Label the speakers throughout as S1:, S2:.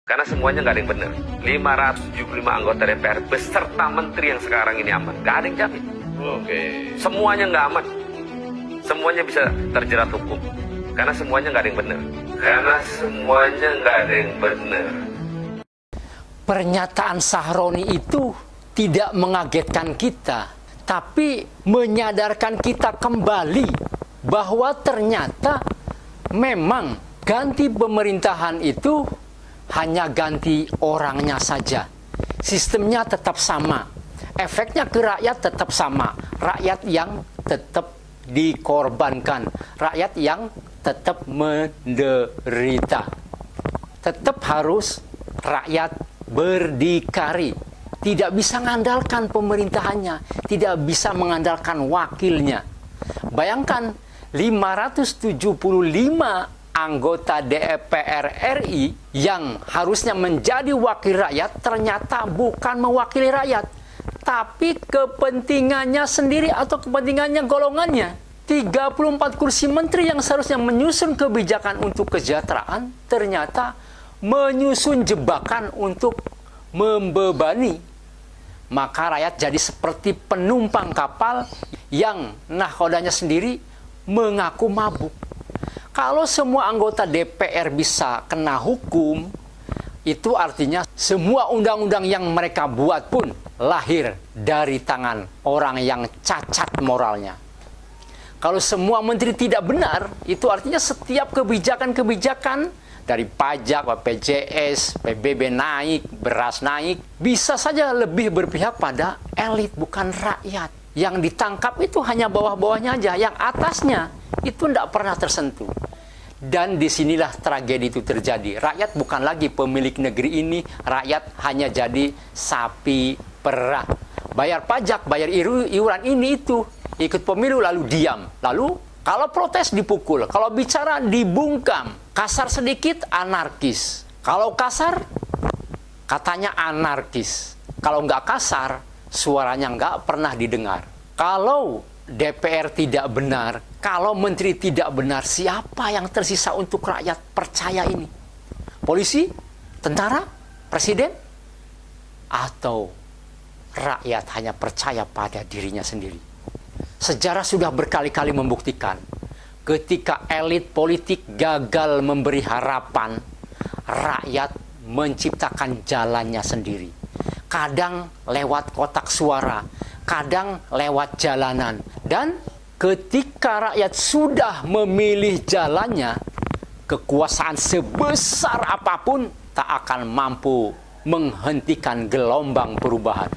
S1: Karena semuanya nggak ada yang benar. 575 anggota DPR beserta menteri yang sekarang ini aman. Nggak ada yang jamin.
S2: Oke.
S1: Semuanya nggak aman. Semuanya bisa terjerat hukum. Karena semuanya nggak ada yang benar. Karena semuanya nggak ada yang benar.
S3: Pernyataan Sahroni itu tidak mengagetkan kita, tapi menyadarkan kita kembali bahwa ternyata memang ganti pemerintahan itu hanya ganti orangnya saja. Sistemnya tetap sama. Efeknya ke rakyat tetap sama. Rakyat yang tetap dikorbankan. Rakyat yang tetap menderita. Tetap harus rakyat berdikari. Tidak bisa mengandalkan pemerintahannya. Tidak bisa mengandalkan wakilnya. Bayangkan 575 anggota DPR RI yang harusnya menjadi wakil rakyat ternyata bukan mewakili rakyat, tapi kepentingannya sendiri atau kepentingannya golongannya. 34 kursi menteri yang seharusnya menyusun kebijakan untuk kesejahteraan ternyata menyusun jebakan untuk membebani. Maka rakyat jadi seperti penumpang kapal yang nahkodanya sendiri mengaku mabuk. Kalau semua anggota DPR bisa kena hukum, itu artinya semua undang-undang yang mereka buat pun lahir dari tangan orang yang cacat moralnya. Kalau semua menteri tidak benar, itu artinya setiap kebijakan-kebijakan dari pajak, BPJS, PBB naik, beras naik, bisa saja lebih berpihak pada elit, bukan rakyat. Yang ditangkap itu hanya bawah-bawahnya aja, yang atasnya itu tidak pernah tersentuh. Dan disinilah tragedi itu terjadi. Rakyat bukan lagi pemilik negeri ini, rakyat hanya jadi sapi perah. Bayar pajak, bayar iuran ini itu, ikut pemilu lalu diam. Lalu kalau protes dipukul, kalau bicara dibungkam, kasar sedikit anarkis. Kalau kasar katanya anarkis. Kalau nggak kasar, suaranya nggak pernah didengar. Kalau DPR tidak benar, kalau menteri tidak benar, siapa yang tersisa untuk rakyat percaya ini? Polisi? Tentara? Presiden? Atau rakyat hanya percaya pada dirinya sendiri? Sejarah sudah berkali-kali membuktikan, ketika elit politik gagal memberi harapan, rakyat menciptakan jalannya sendiri. Kadang lewat kotak suara, kadang lewat jalanan. Dan ketika rakyat sudah memilih jalannya, kekuasaan sebesar apapun tak akan mampu menghentikan gelombang perubahan.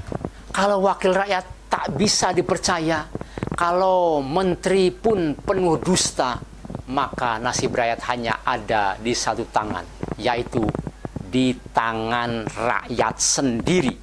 S3: Kalau wakil rakyat tak bisa dipercaya, kalau menteri pun penuh dusta, maka nasib rakyat hanya ada di satu tangan, yaitu di tangan rakyat sendiri.